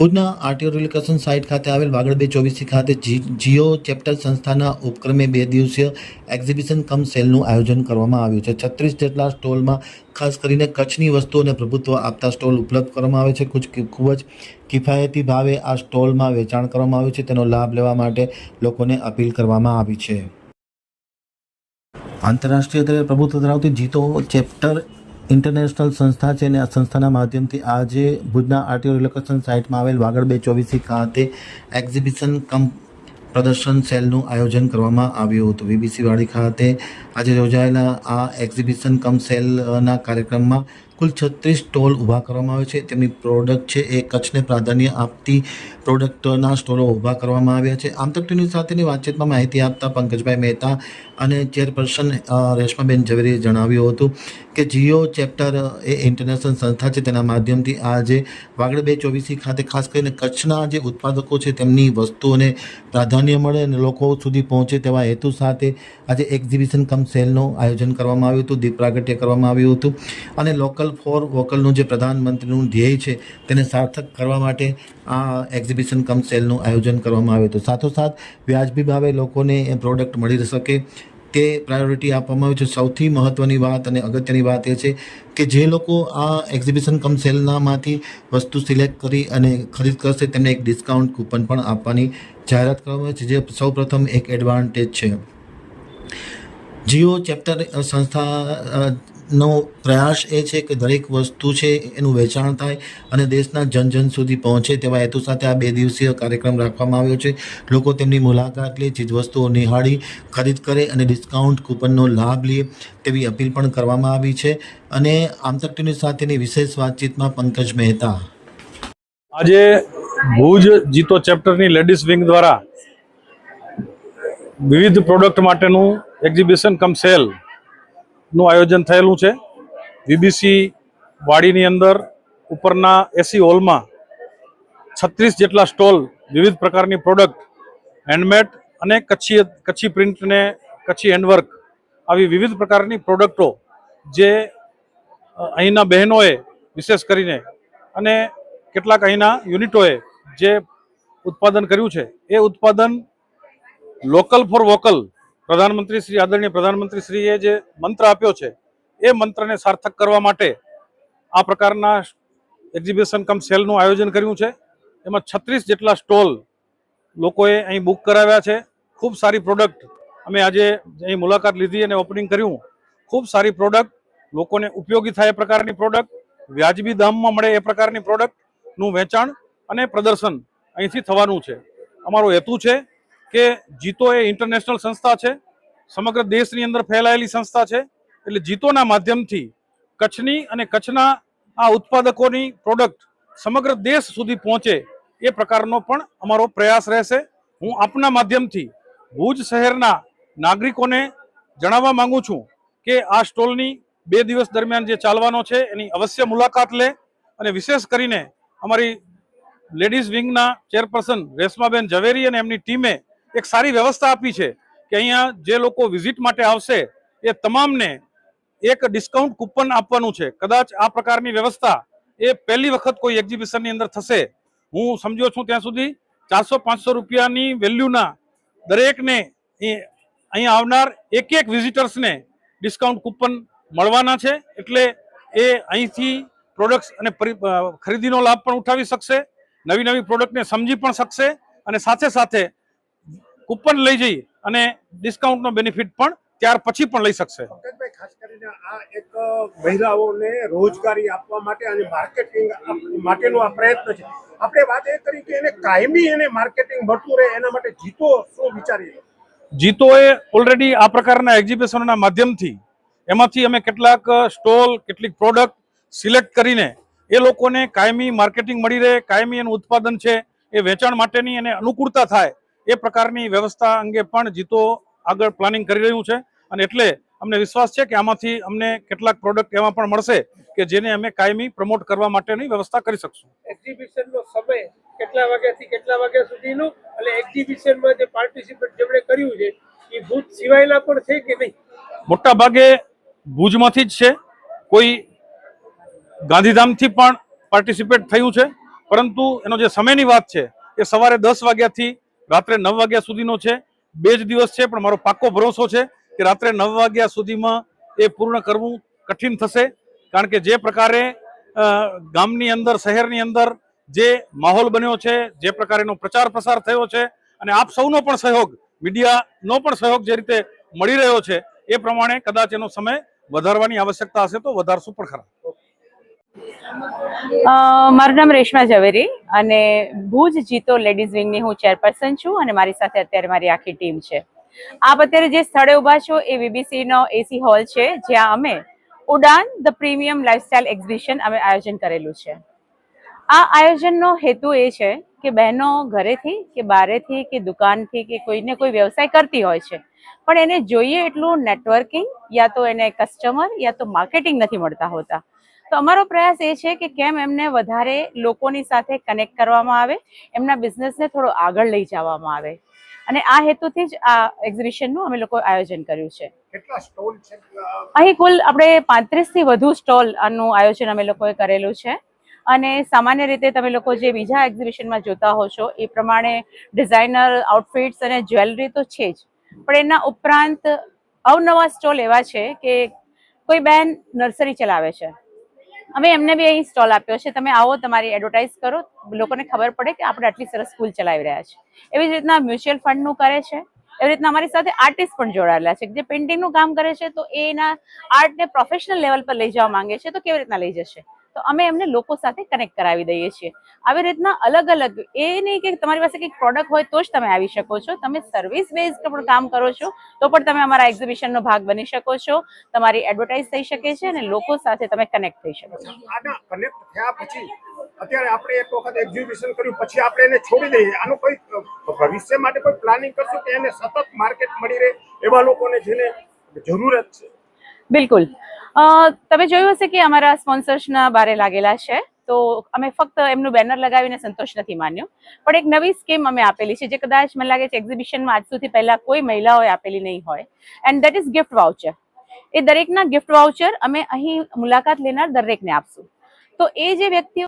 ભુજના RTO relocation site ખાતે આવેલ વાગડ 224 ખાતે જીઓ ચેપ્ટર સંસ્થાના ઉપક્રમે 2 દિવસીય એક્ઝિબિશન કમ સેલનું આયોજન કરવામાં આવ્યું છે। 36 જેટલા સ્ટોલમાં ખાસ કરીને કચ્છની વસ્તુઓને પ્રભુત્વ આપતા સ્ટોલ ઉપલબ્ધ કરવામાં આવે છે। ખૂબ જ કિફાયતી ભાવે આ સ્ટોલમાં વેચાણ કરવામાં આવ્યું છે। તેનો લાભ લેવા માટે લોકોને અપીલ કરવામાં આવી છે। આંતરરાષ્ટ્રીય સ્તરે પ્રભુત્વ ધરાવતી જીતો ચેપ્ટર इंटरनेशनल संस्था है ने आ संस्था माध्यम थी आज भुजना आरटीओ रिलोकेशन साइट में आवेल वागड़ 224 खाते एक्जिबिशन कम प्रदर्शन सेलનું આયોજન કરવામાં આવ્યું હતું। વીબીસી વાડી ખાતે આજે યોજાયેલા આ એક્ઝિબિશન કમ સેલના કાર્યક્રમમાં કુલ 36 સ્ટોલ ઊભા કરવામાં આવે છે। તેમની પ્રોડક્ટ છે એ કચ્છને પ્રાધાન્ય આપતી પ્રોડક્ટના સ્ટોલો ઊભા કરવામાં આવ્યા છે। આમ તક ટીવી સાથેની વાતચીતમાં માહિતી આપતા પંકજભાઈ મહેતા અને ચેરપર્સન રેશમાબેન ઝવેરીએ જણાવ્યું હતું કે જીઓ ચેપ્ટર એ ઇન્ટરનેશનલ સંસ્થા છે, તેના માધ્યમથી આજે વાગડ 224 ખાતે ખાસ કરીને કચ્છના જે ઉત્પાદકો છે તેમની વસ્તુઓને પ્રાધાન્ય મળે અને લોકો સુધી પહોંચે તેવા હેતુ સાથે આજે એક્ઝિબિશન કમ સેલનું આયોજન કરવામાં આવ્યું હતું। દીપ પ્રાગટ્ય કરવામાં આવ્યું હતું અને લોકલ ફોર વોકલનું જે પ્રધાનમંત્રીનું ધ્યેય છે તેને સાર્થક કરવા માટે આ એક્ઝિબિશન કમ સેલનું આયોજન કરવામાં આવ્યું હતું। સાથોસાથ વ્યાજબી ભાવે લોકોને એ પ્રોડક્ટ મળી શકે તે પ્રાયોરિટી આપવામાં આવી છે। સૌથી મહત્ત્વની વાત અને અગત્યની વાત એ છે કે જે લોકો આ એક્ઝિબિશન કમ સેલનામાંથી વસ્તુ સિલેક્ટ કરી અને ખરીદ કરશે તેમને એક ડિસ્કાઉન્ટ કૂપન પણ આપવાની જાહેરાત કરવામાં આવી છે, જે સૌપ્રથમ એક એડવાન્ટેજ છે। જીઓ ચેપ્ટર સંસ્થાનો પ્રયાસ એ છે કે દરેક વસ્તુ છે એનું વેચાણ થાય અને દેશના જન સુધી પહોંચે તેવા હેતુ સાથે આ 2 દિવસીય કાર્યક્રમ રાખવામાં આવ્યો છે। લોકો તેમની મુલાકાત લે, ચીજવસ્તુઓ નિહાળી ખરીદ કરે અને ડિસ્કાઉન્ટ કૂપનનો લાભ લે તેવી અપીલ પણ કરવામાં આવી છે। અને આમતક ટીવી સાથેની વિશેષ વાતચીતમાં પંકજ મહેતા આજે ભુજ જીતો ચેપ્ટરની લેડીઝ વિંગ દ્વારા વિવિધ પ્રોડક્ટ માટેનું એક્ઝિબિશન કમ સેલનું આયોજન થયેલું છે। વીબીસી વાડીની અંદર ઉપરના એસી હોલમાં 36 જેટલા સ્ટોલ વિવિધ પ્રકારની પ્રોડક્ટ હેન્ડમેડ અને કચ્છી પ્રિન્ટ ને કચ્છી હેન્ડવર્ક આવી વિવિધ પ્રકારની પ્રોડક્ટો જે અહીંના બહેનોએ વિશેષ કરીને અને કેટલાક અહીંના યુનિટોએ જે ઉત્પાદન કર્યું છે એ ઉત્પાદન લોકલ ફોર વોકલ પ્રધાનમંત્રી શ્રી આદરણીય પ્રધાનમંત્રી શ્રીએ જે મંત્ર આપ્યો છે એ મંત્રને સાર્થક કરવા માટે આ પ્રકારના એક્ઝિબિશન કમ સેલનું આયોજન કર્યું છે। એમાં 36 જેટલા સ્ટોલ લોકોએ અહીં બુક કરાવ્યા છે। ખૂબ સારી પ્રોડક્ટ અમે આજે અહીં મુલાકાત લીધી અને ઓપનિંગ કર્યું। ખૂબ સારી પ્રોડક્ટ, લોકોને ઉપયોગી થાય એ પ્રકારની પ્રોડક્ટ, વ્યાજબી દામમાં મળે એ પ્રકારની પ્રોડક્ટનું વેચાણ અને પ્રદર્શન અહીંથી થવાનું છે। અમારો હેતુ છે કે જીતો એ ઇન્ટરનેશનલ સંસ્થા છે, સમગ્ર દેશની અંદર ફેલાયેલી સંસ્થા છે, એટલે જીતોના માધ્યમથી કચ્છની અને કચ્છના આ ઉત્પાદકોની પ્રોડક્ટ સમગ્ર દેશ સુધી પહોંચે એ પ્રકારનો પણ અમારો પ્રયાસ રહેશે। હું આપના માધ્યમથી ભુજ શહેરના નાગરિકોને જણાવવા માંગુ છું કે આ સ્ટોલની 2 દિવસ દરમિયાન જે ચાલવાનો છે એની અવશ્ય મુલાકાત લે અને વિશેષ કરીને અમારી લેડીઝ વિંગના ચેરપર્સન રેશમાબેન ઝવેરી અને એમની ટીમે એક સારી વ્યવસ્થા આપી છે કે અહીંયા જે લોકો વિઝિટ માટે આવશે એ તમામને એક ડિસ્કાઉન્ટ કૂપન આપવાનું છે। કદાચ આ પ્રકારની વ્યવસ્થા એ પહેલી વખત કોઈ એક્ઝિબિશનની અંદર થશે। હું સમજ્યો છું ત્યાં સુધી 400-500 રૂપિયાની વેલ્યુના દરેકને અહીંયા આવનાર એક વિઝિટર્સને ડિસ્કાઉન્ટ કૂપન મળવાના છે, એટલે એ અહીંથી પ્રોડક્ટ્સ અને ખરીદીનો લાભ પણ ઉઠાવી શકશે, નવી પ્રોડક્ટને સમજી પણ શકશે અને સાથે સાથે કૂપન લઈ જઈ અને ડિસ્કાઉન્ટનો બેનિફિટ પણ ત્યાર પછી પણ લઈ શકશે। ખાસ કરીને આ એક મહિલાઓને રોજગારી આપવા માટે અને માર્કેટિંગ માટેનો આ પ્રયત્ન છે। આપણે વાત એ કરી કે એને કાયમી એને માર્કેટિંગ મળતું રહે એના માટે જીતો શું વિચારી? જીતોએ ઓલરેડી આ પ્રકારના એક્ઝિબિશનના માધ્યમથી એમાંથી અમે કેટલાક સ્ટોલ, કેટલીક પ્રોડક્ટ સિલેક્ટ કરીને એ લોકોને કાયમી માર્કેટિંગ મળી રહે, કાયમી એનું ઉત્પાદન છે એ વેચાણ માટેની એને અનુકૂળતા થાય એ પ્રકારની વ્યવસ્થા અંગે પણ જીતો આગળ પ્લાનિંગ કરી રહ્યું છે। અને એટલે અમને વિશ્વાસ છે કે આમાંથી અમને કેટલાક પ્રોડક્ટ એવા પણ મળશે કે જેને અમે કાયમી પ્રમોટ કરવા માટેની વ્યવસ્થા કરી શકશું। એક્ઝિબિશનનો સમય કેટલા વાગ્યાથી કેટલા વાગ્યા સુધીનો અને એક્ઝિબિશનમાં જે પાર્ટિસિપેટ જેમણે કર્યું છે એ ભુજ સિવાયના પણ છે કે નહીં? મોટા ભાગે ભુજમાંથી જ છે, કોઈ ગાંધીધામથી પણ પાર્ટિસિપેટ થયું છે પરંતુ એનો જે સમયની વાત છે એ સવારે 10 વાગ્યાથી રાત્રે 9 વાગ્યા સુધીનો છે. 2 જ દિવસ છે, પણ મારો પાક્કો ભરોસો છે કે રાત્રે 9 વાગ્યા સુધીમાં એ પૂર્ણ કરવું કઠિન થશે. કારણ કે જે પ્રકારે ગામની અંદર, શહેરની અંદર જે માહોલ બન્યો છે, જે પ્રકારેનો પ્રચાર પ્રસાર થયો છે, અને આપ સૌનો પણ સહયોગ, મીડિયાનો પણ સહયોગ જે રીતે મળી રહ્યો છે, એ પ્રમાણે કદાચ એનો સમય વધારવાની આવશ્યકતા હશે તો વધારશું પણ ખરા. મારું નામ રેશમા ઝવેરી અને ભુજ જીતો લેડીઝ વિંગની હું ચેરપર્સન છું અને મારી સાથે અત્યારે મારી આખી ટીમ છે. આપ અત્યારે જે સ્થળે ઊભા છો એ વીબીસીનો એસી હોલ છે, જ્યાં અમે ઉડાન ધ પ્રીમિયમ લાઇફસ્ટાઇલ એક્ઝિબિશન અમે આયોજન કરેલું છે. આ આયોજનનો હેતુ એ છે કે બહેનો ઘરેથી કે બારેથી કે દુકાનથી કે કોઈને કોઈ વ્યવસાય કરતી હોય છે, પણ એને જોઈએ એટલું નેટવર્કિંગ યા તો એને કસ્ટમર યા તો માર્કેટિંગ નથી મળતા હોતા. તો અમારો પ્રયાસ એ છે કે કેમ એમને વધારે લોકોની સાથે કનેક્ટ કરવામાં આવે, એમના બિઝનેસને થોડો આગળ લઈ જવામાં આવે, અને આ હેતુથી જ આ એક્ઝિબિશનનું અમે લોકો આયોજન કર્યું છે. કેટલા સ્ટોલ છે? અહીં કુલ આપણે 35 થી વધુ સ્ટોલ આનું આયોજન અમે લોકોએ કરેલું છે. અને સામાન્ય રીતે તમે લોકો જે બીજા એક્ઝિબિશનમાં જોતા હો છો એ પ્રમાણે ડિઝાઇનર આઉટફિટ્સ અને જ્વેલરી તો છે જ, પણ એના ઉપરાંત અવનવા સ્ટોલ એવા છે કે કોઈ બહેન નર્સરી ચલાવે છે, અમે એમને બી અહીં સ્ટોલ આપ્યો છે. તમે આવો, તમારી એડવર્ટાઇઝ કરો, લોકોને ખબર પડે કે આપણે આટલી સરસ સ્કૂલ ચલાવી રહ્યા છે. એવી જ રીતના મ્યુચ્યુઅલ ફંડનું કરે છે. એવી રીતના અમારી સાથે આર્ટિસ્ટ પણ જોડાયેલા છે જે પેઇન્ટિંગનું કામ કરે છે, તો એના આર્ટને પ્રોફેશનલ લેવલ પર લઈ જવા માંગે છે, તો કેવી રીતના લઈ જશે, તો અમે એમને લોકો સાથે કનેક્ટ કરાવી દઈએ છીએ. આવી રીતના અલગ અલગ, એ નહીં કે તમારી પાસે કંઈક પ્રોડક્ટ હોય તો જ તમે આવી શકો છો, તમે સર્વિસ બેઝ પણ કામ કરો છો તો પણ તમે અમારા એક્ઝિબિશનનો ભાગ બની શકો છો. તમારી એડવર્ટાઇઝ થઈ શકે છે અને લોકો સાથે તમે કનેક્ટ થઈ શકો છો. આના કનેક્ટ થયા પછી અત્યારે આપણે એક વખત એક્ઝિબિશન કર્યું પછી આપણે એને છોડી દઈએ, આનું કોઈ ભવિષ્ય માટે કોઈ પ્લાનિંગ કરશું કે એને સતત માર્કેટ મળી રહે એવા લોકોને જેને જરૂરત છે? બિલકુલ. તમે જોયું હશે કે અમારા સ્પોન્સર્સના બારે લાગેલા છે, તો અમે ફક્ત એમનું બેનર લગાવીને સંતોષ નથી માન્યો, પણ એક નવી સ્કીમ અમે આપેલી છે જે કદાચ મને લાગે છે એક્ઝિબિશનમાં આજ સુધી પહેલા કોઈ મહિલાઓએ આપેલી નહીં હોય, and that is gift voucher. એ દરેકના ગિફ્ટ વાઉચર અમે અહીં મુલાકાત લેનાર દરેકને આપશું. તો એ જે વ્યક્તિઓ